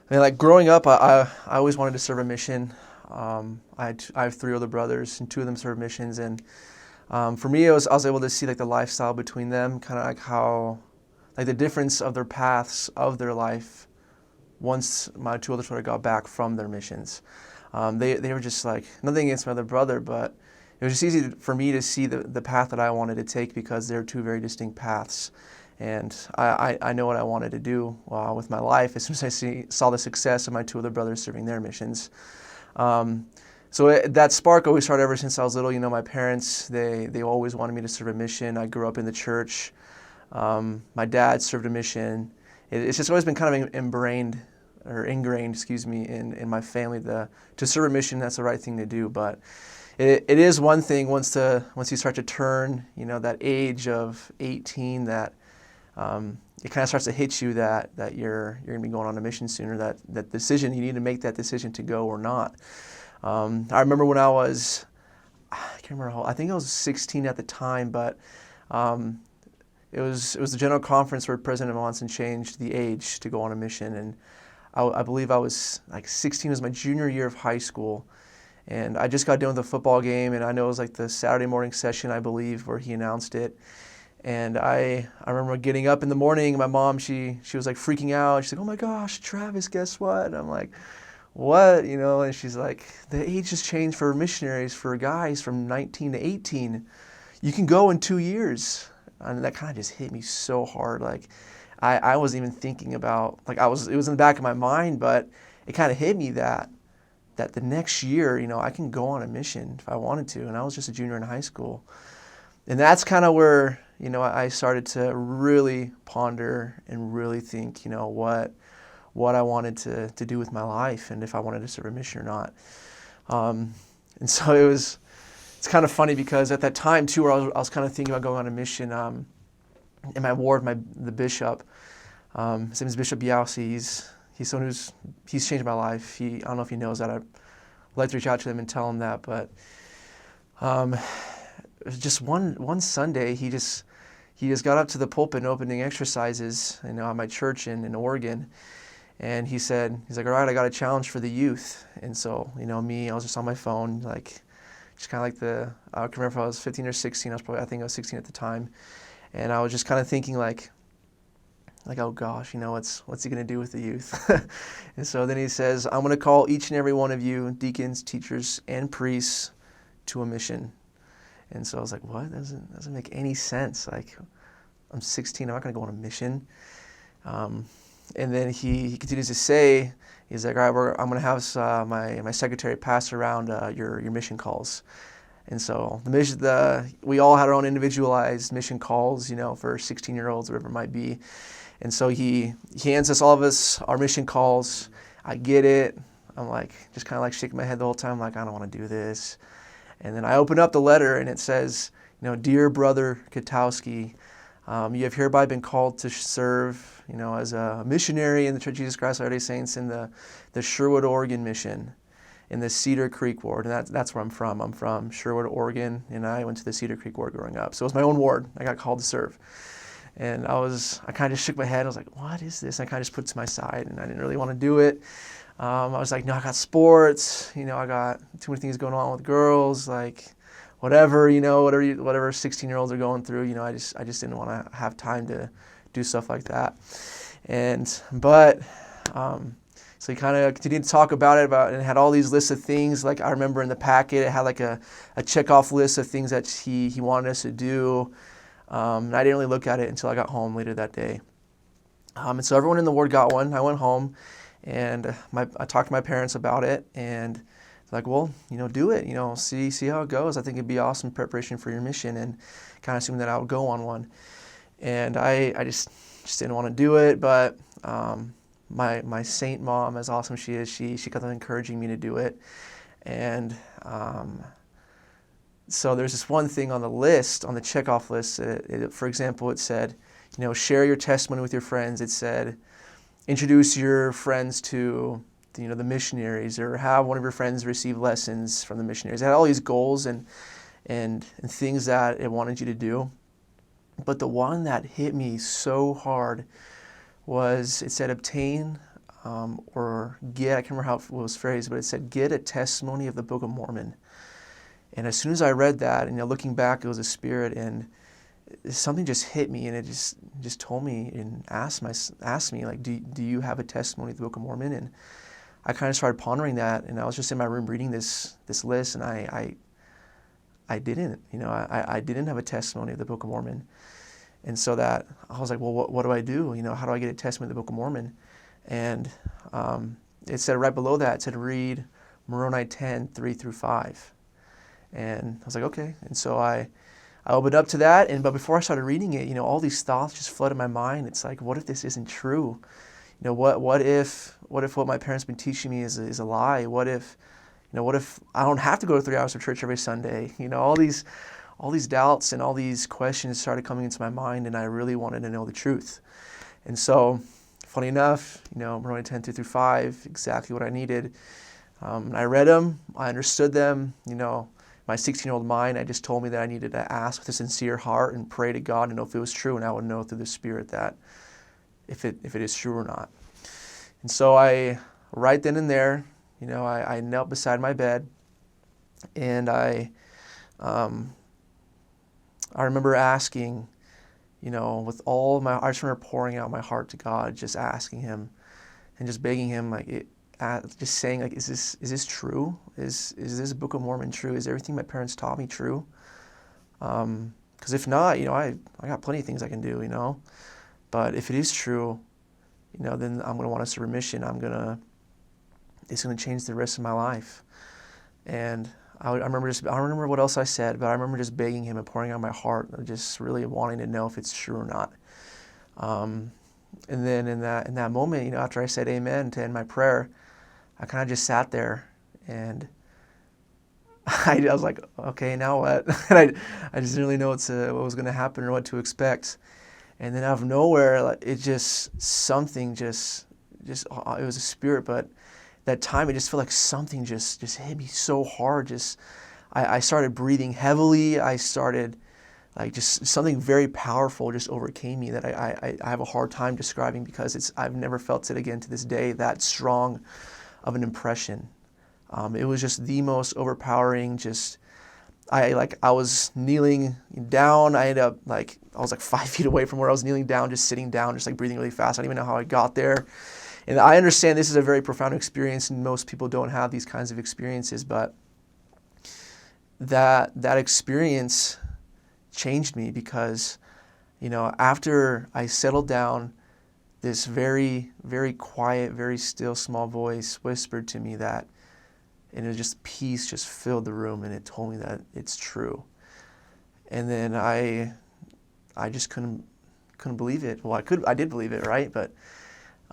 And like growing up, I always wanted to serve a mission. I have three older brothers, and two of them serve missions. And for me, I was able to see like the lifestyle between them, kind of like how like the difference of their paths of their life once my two older brothers got back from their missions. They were just like, nothing against my other brother, but it was just easy for me to see the path that I wanted to take because they're two very distinct paths. And I know what I wanted to do with my life as soon as saw the success of my two other brothers serving their missions. Um, that spark always started ever since I was little. You know, my parents, they always wanted me to serve a mission. I grew up in the church. My dad served a mission. It's just always been kind of ingrained, excuse me, in my family to serve a mission. That's the right thing to do. But it is one thing once you start to turn, you know, that age of 18 that it kind of starts to hit you that you're going to be going on a mission sooner. That decision, you need to make that decision to go or not. I remember when I can't remember I think I was 16 at the time, but it was the general conference where President Monson changed the age to go on a mission, and I believe I was like 16. It was my junior year of high school, and I just got done with the football game, and I know it was like the Saturday morning session, I believe, where he announced it. And I remember getting up in the morning, my mom, she was like freaking out. She's like, "Oh my gosh, Travis, guess what?" And I'm like, "What?" You know, and she's like, "The age has changed for missionaries, for guys from 19 to 18. You can go in 2 years." And that kind of just hit me so hard. Like, I wasn't even thinking about, like, it was in the back of my mind, but it kind of hit me that the next year, you know, I can go on a mission if I wanted to. And I was just a junior in high school. And that's kind of where, you know, I started to really ponder and really think, you know, what I wanted to do with my life and if I wanted to serve a mission or not. And so it's kind of funny because at that time too, where I was kind of thinking about going on a mission, in my ward, the bishop, his name is Bishop Yowsi. He's someone he's changed my life. I don't know if he knows that. I'd like to reach out to him and tell him that, but it was just one Sunday, he just got up to the pulpit and opening exercises, you know, at my church in Oregon, and he's like, "All right, I got a challenge for the youth." And so, you know, I was just on my phone, like, just kind of like I can remember if I was 15 or 16. I think I was 16 at the time, and I was just kind of thinking like, oh gosh, you know, what's he gonna do with the youth? And so then he says, "I'm gonna call each and every one of you, deacons, teachers, and priests, to a mission." And so I was like, what? That doesn't make any sense. Like, I'm 16, I'm not going to go on a mission. And then he continues to say, he's like, "All right, I'm going to have my secretary pass around your mission calls." And so we all had our own individualized mission calls, you know, for 16-year-olds, whatever it might be. And so he hands all of us our mission calls. I get it. I'm like, just kind of like shaking my head the whole time, like, I don't want to do this. And then I open up the letter and it says, you know, "Dear Brother Katowski, you have hereby been called to serve, you know, as a missionary in the Church of Jesus Christ of Latter-day Saints in the Sherwood, Oregon mission, in the Cedar Creek ward." And that's where I'm from. I'm from Sherwood, Oregon, and I went to the Cedar Creek ward growing up. So it was my own ward. I got called to serve. And I kind of just shook my head. I was like, what is this? I kind of just put it to my side, and I didn't really want to do it. I was like, no, I got sports, you know, I got too many things going on with girls, like whatever 16-year-olds are going through, you know, I just didn't want to have time to do stuff like that. So he kind of continued to talk about it, and had all these lists of things. Like, I remember in the packet, it had like a check-off list of things that he wanted us to do. And I didn't really look at it until I got home later that day. And so everyone in the ward got one. I went home. And I talked to my parents about it, and like, well, you know, do it, you know, see how it goes. I think it'd be awesome preparation for your mission, and kind of assumed that I would go on one. And I just didn't want to do it, but my saint mom, as awesome she is, she kept on encouraging me to do it. And so there's this one thing on the list, on the checkoff list. For example, it said, you know, share your testimony with your friends. It said, introduce your friends to, you know, the missionaries, or have one of your friends receive lessons from the missionaries. It had all these goals and things that it wanted you to do. But the one that hit me so hard was, it said, obtain or get, I can't remember how it was phrased, but it said, get a testimony of the Book of Mormon. And as soon as I read that, and looking back, it was a spirit, and something just hit me, and it just told me and asked me, like, do you have a testimony of the Book of Mormon? And I kind of started pondering that, and I was just in my room reading this list, and I didn't, I didn't have a testimony of the Book of Mormon. And so that I was like, well, what do I do? How do I get a testimony of the Book of Mormon? And it said right below that, it said, read Moroni 10, 3-5. And I was like, okay. And so I opened up to that, but before I started reading it, all these thoughts just flooded my mind. It's like, what if this isn't true? What if what my parents have been teaching me is a lie? What if I don't have to go to 3 hours of church every Sunday? All these doubts and all these questions started coming into my mind, and I really wanted to know the truth. And so, funny enough, Moroni 10, 2-5, exactly what I needed. I read them, I understood them. My 16-year-old mind, I just told me that I needed to ask with a sincere heart and pray to God to know if it was true, and I would know through the Spirit that if it is true or not. And so I, right then and there, I knelt beside my bed, and I remember asking, with all of my, I just remember pouring out my heart to God, just asking Him and just begging Him, just saying, is this true? Is this Book of Mormon true? Is everything my parents taught me true? Because if not, I got plenty of things I can do, But if it is true, then I'm going to want to serve a mission. It's going to change the rest of my life. And I don't remember what else I said, but I remember just begging Him and pouring out my heart, just really wanting to know if it's true or not. And then in that moment, after I said amen to end my prayer, I kind of just sat there, and I was like, okay, now what? And I just didn't really know what was going to happen or what to expect. And then out of nowhere, it just, something it was a spirit, but that time it just felt like something just hit me so hard. I started breathing heavily. I started, just something very powerful just overcame me that I have a hard time describing, because I've never felt it again to this day, that strong of an impression. It was just the most overpowering, I was kneeling down. I ended up I was 5 feet away from where I was kneeling down, just sitting down, just breathing really fast. I don't even know how I got there. And I understand this is a very profound experience, and most people don't have these kinds of experiences, but that experience changed me, because, after I settled down, this very, very quiet, very still, small voice whispered to me that, and it was just peace just filled the room, and it told me that it's true. And then I just couldn't believe it. Well, I did believe it, right? But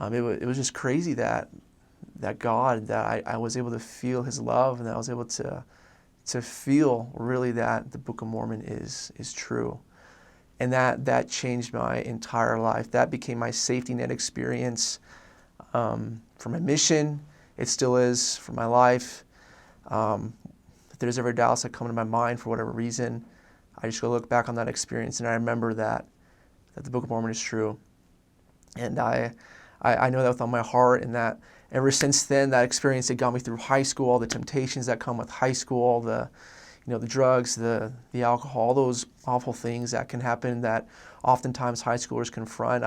it was just crazy that God, that I was able to feel His love, and that I was able to feel really that the Book of Mormon is true. And that changed my entire life. That became my safety net experience for my mission. It still is for my life. If there's ever doubts that come into my mind for whatever reason, I just go look back on that experience, and I remember that the Book of Mormon is true. And I know that with all my heart, and that ever since then, that experience, it got me through high school, all the temptations that come with high school, all the drugs, the alcohol, all those awful things that can happen that oftentimes high schoolers confront.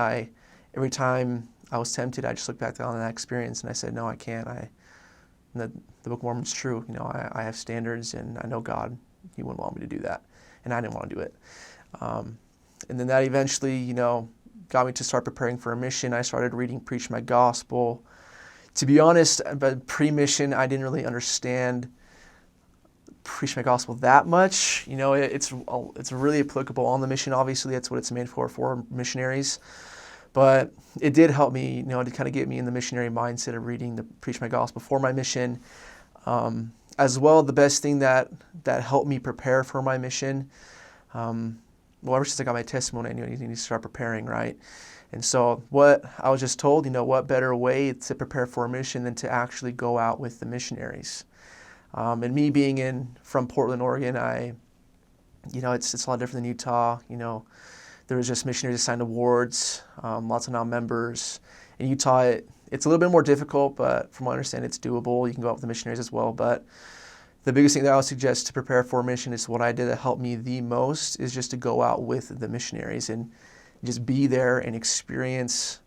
Every time I was tempted, I just looked back on that experience, and I said, no, I can't. The Book of Mormon's true. I have standards, and I know God, He wouldn't want me to do that, and I didn't want to do it. And then that eventually, got me to start preparing for a mission. I started reading Preach My Gospel. To be honest, but pre-mission, I didn't really understand Preach My Gospel that much. It's really applicable on the mission. Obviously, that's what it's made for missionaries. But it did help me, to kind of get me in the missionary mindset of reading the Preach My Gospel for my mission. As well, the best thing that helped me prepare for my mission, ever since I got my testimony, I knew I needed to start preparing, right? And so what I was just told, what better way to prepare for a mission than to actually go out with the missionaries. And me being from Portland, Oregon, it's a lot different than Utah. There was just missionaries assigned to wards, lots of non-members. In Utah, It's a little bit more difficult, but from what I understand, it's doable. You can go out with the missionaries as well. But the biggest thing that I would suggest to prepare for a mission is what I did that helped me the most is just to go out with the missionaries and just be there and experience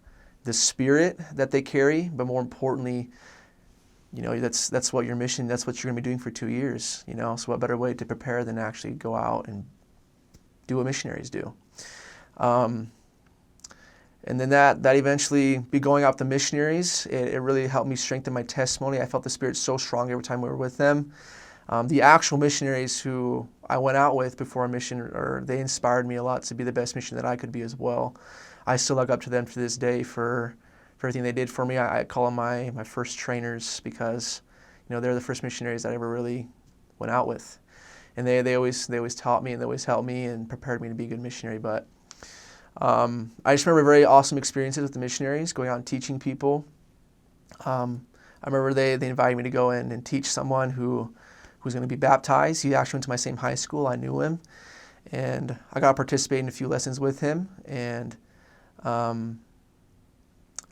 the spirit that they carry. But more importantly, that's what your mission, that's what you're going to be doing for 2 years. So what better way to prepare than actually go out and do what missionaries do. And then that eventually be going out with the missionaries, it really helped me strengthen my testimony. I felt the Spirit so strong every time we were with them. The actual missionaries who I went out with before a mission, they inspired me a lot to be the best missionary that I could be as well. I still look up to them to this day for everything they did for me. I call them my first trainers because they're the first missionaries that I ever really went out with. And they always taught me and they always helped me and prepared me to be a good missionary. But I just remember very awesome experiences with the missionaries, going out and teaching people. I remember they invited me to go in and teach someone who was going to be baptized. He actually went to my same high school. I knew him. And I got to participate in a few lessons with him. And I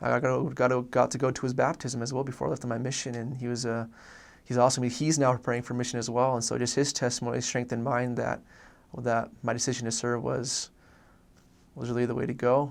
got to go to his baptism as well before I left on my mission. And he's awesome. He's now preparing for mission as well. And so just his testimony strengthened mine that my decision to serve was really the way to go.